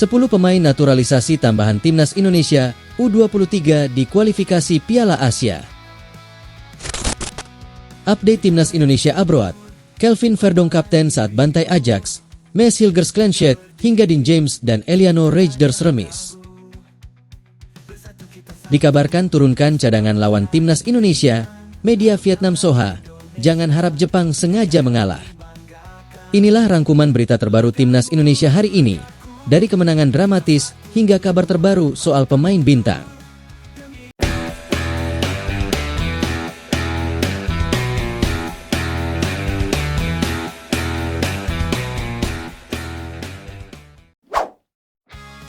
10 pemain naturalisasi tambahan Timnas Indonesia U23 di kualifikasi Piala Asia. Update Timnas Indonesia abroad. Kelvin Verdonk kapten saat bantai Ajax, Maes Hilgers Clenchet, hingga Dean James dan Eliano Reijnders remis. Dikabarkan turunkan cadangan lawan Timnas Indonesia, media Vietnam Soha, jangan harap Jepang sengaja mengalah. Inilah rangkuman berita terbaru Timnas Indonesia hari ini, dari kemenangan dramatis hingga kabar terbaru soal pemain bintang.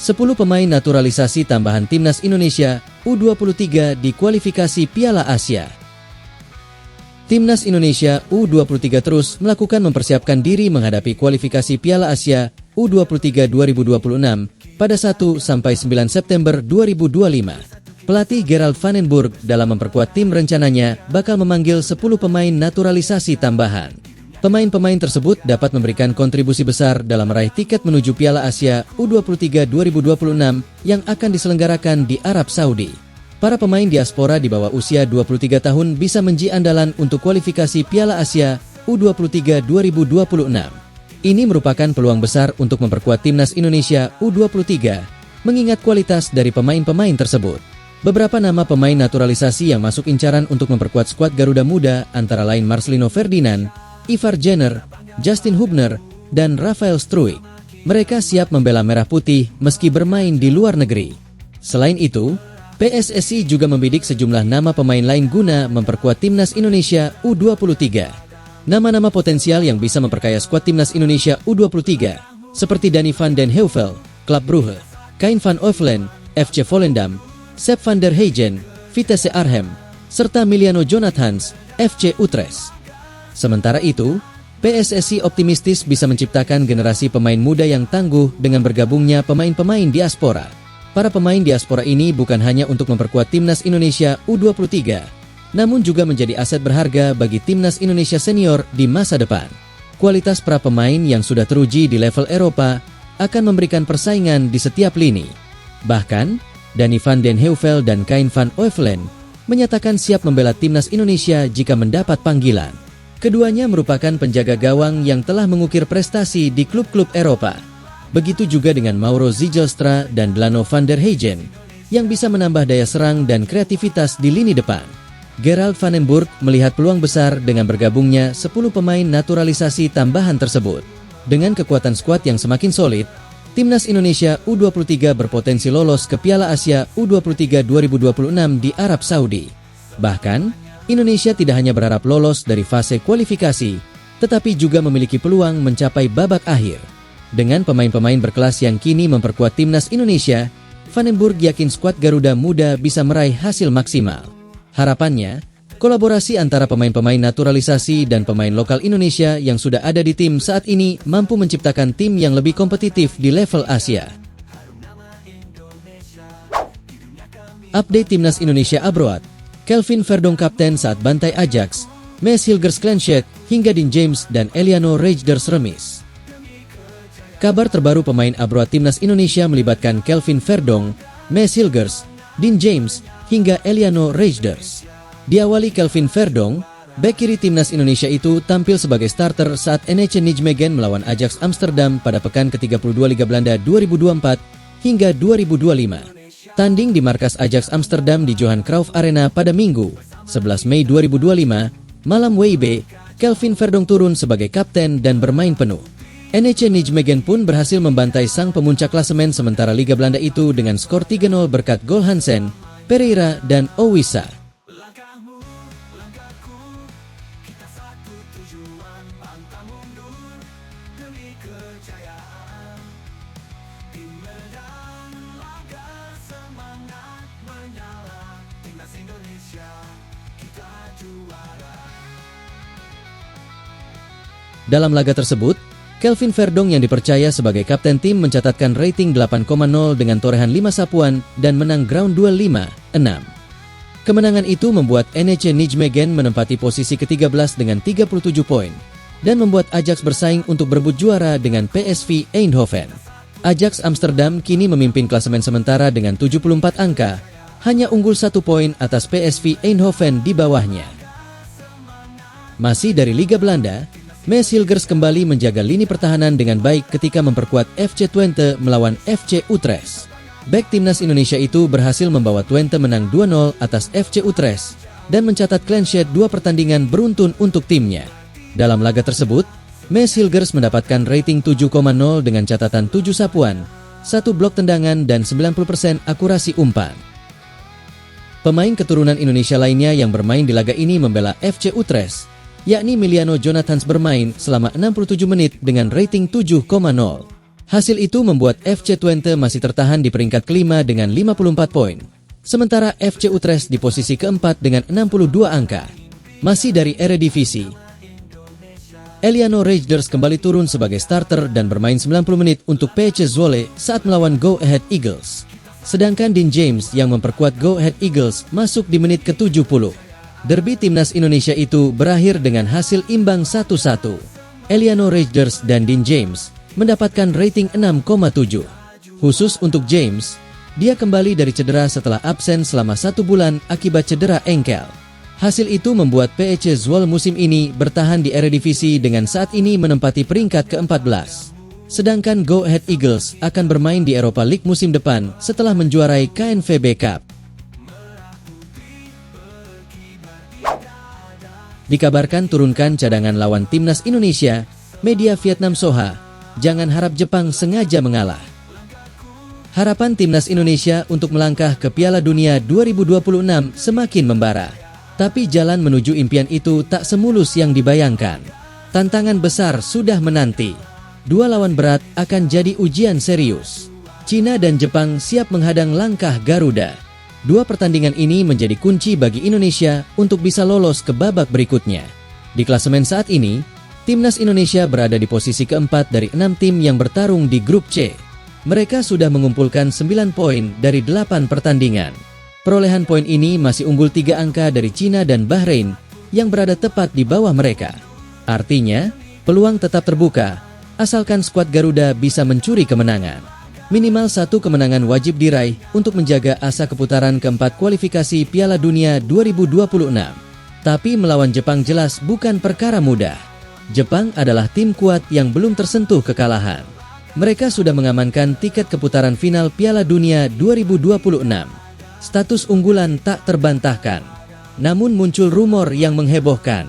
Sepuluh pemain naturalisasi tambahan Timnas Indonesia U23 di kualifikasi Piala Asia. Timnas Indonesia U23 terus mempersiapkan diri menghadapi kualifikasi Piala Asia U23 2026 pada 1-9 September 2025. Pelatih Gerald van den Burg dalam memperkuat tim rencananya bakal memanggil 10 pemain naturalisasi tambahan. Pemain-pemain tersebut dapat memberikan kontribusi besar dalam meraih tiket menuju Piala Asia U23 2026 yang akan diselenggarakan di Arab Saudi. Para pemain diaspora di bawah usia 23 tahun bisa menjadi andalan untuk kualifikasi Piala Asia U23 2026. Ini merupakan peluang besar untuk memperkuat Timnas Indonesia U23, mengingat kualitas dari pemain-pemain tersebut. Beberapa nama pemain naturalisasi yang masuk incaran untuk memperkuat skuad Garuda Muda antara lain Marcelino Ferdinand, Ivar Jenner, Justin Hubner, dan Rafael Struijk. Mereka siap membela Merah Putih meski bermain di luar negeri. Selain itu, PSSI juga membidik sejumlah nama pemain lain guna memperkuat Timnas Indonesia U23. Nama-nama potensial yang bisa memperkaya skuad Timnas Indonesia U23 seperti Danny van den Heuvel, Club Brugge, Kain van Oefelen, FC Volendam, Sepp van der Heijden, Vitesse Arnhem, serta Miliano Jonathans, FC Utrecht. Sementara itu, PSSI optimistis bisa menciptakan generasi pemain muda yang tangguh dengan bergabungnya pemain-pemain diaspora. Para pemain diaspora ini bukan hanya untuk memperkuat Timnas Indonesia U23, namun juga menjadi aset berharga bagi Timnas Indonesia senior di masa depan. Kualitas para pemain yang sudah teruji di level Eropa akan memberikan persaingan di setiap lini. Bahkan, Danny van den Heuvel dan Kain van Oefelen menyatakan siap membela Timnas Indonesia jika mendapat panggilan. Keduanya merupakan penjaga gawang yang telah mengukir prestasi di klub-klub Eropa. Begitu juga dengan Mauro Zijlstra dan Delano van der Heijden, yang bisa menambah daya serang dan kreativitas di lini depan. Gerald van den Burg melihat peluang besar dengan bergabungnya 10 pemain naturalisasi tambahan tersebut. Dengan kekuatan skuad yang semakin solid, Timnas Indonesia U23 berpotensi lolos ke Piala Asia U23 2026 di Arab Saudi. Bahkan, Indonesia tidak hanya berharap lolos dari fase kualifikasi, tetapi juga memiliki peluang mencapai babak akhir. Dengan pemain-pemain berkelas yang kini memperkuat Timnas Indonesia, Van den Burg yakin skuad Garuda Muda bisa meraih hasil maksimal. Harapannya, kolaborasi antara pemain-pemain naturalisasi dan pemain lokal Indonesia yang sudah ada di tim saat ini mampu menciptakan tim yang lebih kompetitif di level Asia. Update Timnas Indonesia abroad. Kelvin Verdonk kapten saat bantai Ajax, Maes Hilgers Clenchet, hingga Dean James dan Eliano Reijnders remis. Kabar terbaru pemain abroad Timnas Indonesia melibatkan Kelvin Verdonk, Maes Hilgers, Dean James, hingga Eliano Reijnders. Diawali Kelvin Verdonk, bek kiri Timnas Indonesia itu tampil sebagai starter saat NEC Nijmegen melawan Ajax Amsterdam pada pekan ke-32 Liga Belanda 2024 hingga 2025. Tanding di markas Ajax Amsterdam di Johan Cruijff Arena pada Minggu, 11 Mei 2025, malam WIB, Kelvin Verdonk turun sebagai kapten dan bermain penuh. NEC Nijmegen pun berhasil membantai sang pemuncak klasemen sementara Liga Belanda itu dengan skor 3-0 berkat gol Hansen, Pereira, dan Owisa. Dalam laga tersebut, Kelvin Verdonk yang dipercaya sebagai kapten tim mencatatkan rating 8,0 dengan torehan 5 sapuan dan menang ground duel 5-6. Kemenangan itu membuat NEC Nijmegen menempati posisi ke-13 dengan 37 poin dan membuat Ajax bersaing untuk berebut juara dengan PSV Eindhoven. Ajax Amsterdam kini memimpin klasemen sementara dengan 74 angka, hanya unggul 1 poin atas PSV Eindhoven di bawahnya. Masih dari Liga Belanda, Maes Hilgers kembali menjaga lini pertahanan dengan baik ketika memperkuat FC Twente melawan FC Utrecht. Bek timnas Indonesia itu berhasil membawa Twente menang 2-0 atas FC Utrecht dan mencatat clean sheet 2 pertandingan beruntun untuk timnya. Dalam laga tersebut, Maes Hilgers mendapatkan rating 7,0 dengan catatan 7 sapuan, 1 blok tendangan dan 90% akurasi umpan. Pemain keturunan Indonesia lainnya yang bermain di laga ini membela FC Utrecht, yakni Miliano Jonathans bermain selama 67 menit dengan rating 7,0. Hasil itu membuat FC Twente masih tertahan di peringkat kelima dengan 54 poin, sementara FC Utrecht di posisi keempat dengan 62 angka. Masih dari Eredivisie, Eliano Reijnders kembali turun sebagai starter dan bermain 90 menit untuk PSV Zwolle saat melawan Go Ahead Eagles. Sedangkan Dean James yang memperkuat Go Ahead Eagles masuk di menit ke-70. Derby timnas Indonesia itu berakhir dengan hasil imbang 1-1. Eliano Reijnders dan Dean James mendapatkan rating 6,7. Khusus untuk James, dia kembali dari cedera setelah absen selama 1 bulan akibat cedera engkel. Hasil itu membuat PSV Zwolle musim ini bertahan di Eredivisie dengan saat ini menempati peringkat ke-14. Sedangkan Go Ahead Eagles akan bermain di Europa League musim depan setelah menjuarai KNVB Cup. Dikabarkan turunkan cadangan lawan timnas Indonesia, media Vietnam Soha, jangan harap Jepang sengaja mengalah. Harapan timnas Indonesia untuk melangkah ke Piala Dunia 2026 semakin membara. Tapi jalan menuju impian itu tak semulus yang dibayangkan. Tantangan besar sudah menanti. 2 lawan berat akan jadi ujian serius. Cina dan Jepang siap menghadang langkah Garuda. 2 pertandingan ini menjadi kunci bagi Indonesia untuk bisa lolos ke babak berikutnya. Di klasemen saat ini, timnas Indonesia berada di posisi keempat dari 6 tim yang bertarung di grup C. Mereka sudah mengumpulkan 9 poin dari 8 pertandingan. Perolehan poin ini masih unggul 3 angka dari Cina dan Bahrain yang berada tepat di bawah mereka. Artinya, peluang tetap terbuka, asalkan skuad Garuda bisa mencuri kemenangan. Minimal 1 kemenangan wajib diraih untuk menjaga asa keputaran keempat kualifikasi Piala Dunia 2026. Tapi melawan Jepang jelas bukan perkara mudah. Jepang adalah tim kuat yang belum tersentuh kekalahan. Mereka sudah mengamankan tiket keputaran final Piala Dunia 2026. Status unggulan tak terbantahkan. Namun muncul rumor yang menghebohkan.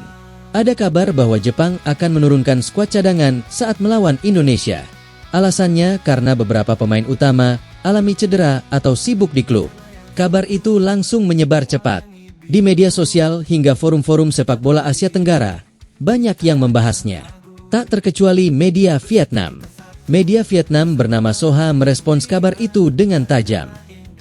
Ada kabar bahwa Jepang akan menurunkan skuad cadangan saat melawan Indonesia. Alasannya karena beberapa pemain utama alami cedera atau sibuk di klub. Kabar itu langsung menyebar cepat. Di media sosial hingga forum-forum sepak bola Asia Tenggara, banyak yang membahasnya. Tak terkecuali media Vietnam. Media Vietnam bernama Soha merespons kabar itu dengan tajam.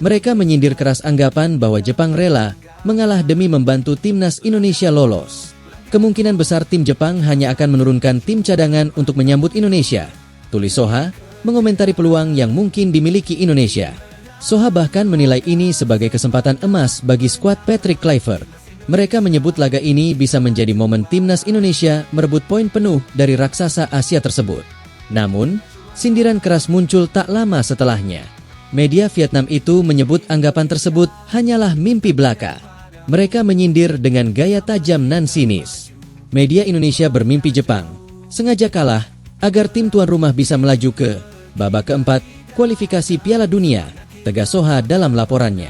Mereka menyindir keras anggapan bahwa Jepang rela mengalah demi membantu timnas Indonesia lolos. Kemungkinan besar tim Jepang hanya akan menurunkan tim cadangan untuk menyambut Indonesia, tulis Soha, mengomentari peluang yang mungkin dimiliki Indonesia. Soha bahkan menilai ini sebagai kesempatan emas bagi skuad Patrick Kluivert. Mereka menyebut laga ini bisa menjadi momen timnas Indonesia merebut poin penuh dari raksasa Asia tersebut. Namun, sindiran keras muncul tak lama setelahnya. Media Vietnam itu menyebut anggapan tersebut hanyalah mimpi belaka. Mereka menyindir dengan gaya tajam nan sinis. Media Indonesia bermimpi Jepang sengaja kalah agar tim tuan rumah bisa melaju ke babak keempat kualifikasi Piala Dunia, tegas Soha dalam laporannya.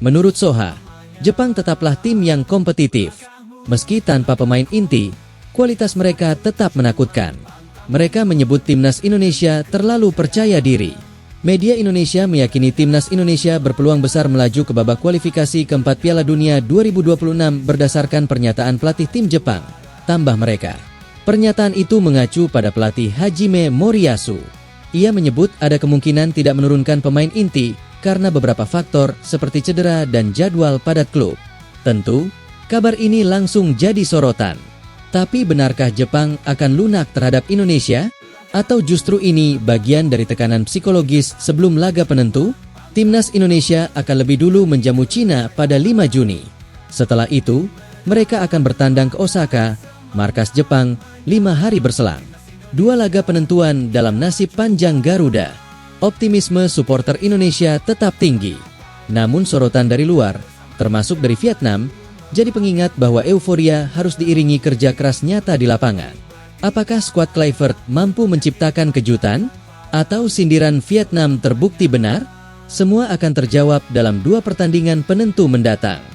Menurut Soha, Jepang tetaplah tim yang kompetitif. Meski tanpa pemain inti, kualitas mereka tetap menakutkan. Mereka menyebut timnas Indonesia terlalu percaya diri. Media Indonesia meyakini timnas Indonesia berpeluang besar melaju ke babak kualifikasi keempat Piala Dunia 2026 berdasarkan pernyataan pelatih tim Jepang, tambah mereka. Pernyataan itu mengacu pada pelatih Hajime Moriyasu. Ia menyebut ada kemungkinan tidak menurunkan pemain inti karena beberapa faktor seperti cedera dan jadwal padat klub. Tentu, kabar ini langsung jadi sorotan. Tapi benarkah Jepang akan lunak terhadap Indonesia? Atau justru ini bagian dari tekanan psikologis sebelum laga penentu? Timnas Indonesia akan lebih dulu menjamu Cina pada 5 Juni. Setelah itu, mereka akan bertandang ke Osaka, markas Jepang, 5 hari berselang. 2 laga penentuan dalam nasib panjang Garuda. optimisme supporter Indonesia tetap tinggi. Namun sorotan dari luar, termasuk dari Vietnam, jadi pengingat bahwa euforia harus diiringi kerja keras nyata di lapangan. Apakah skuad Kluivert mampu menciptakan kejutan? Atau sindiran Vietnam terbukti benar? Semua akan terjawab dalam 2 pertandingan penentu mendatang.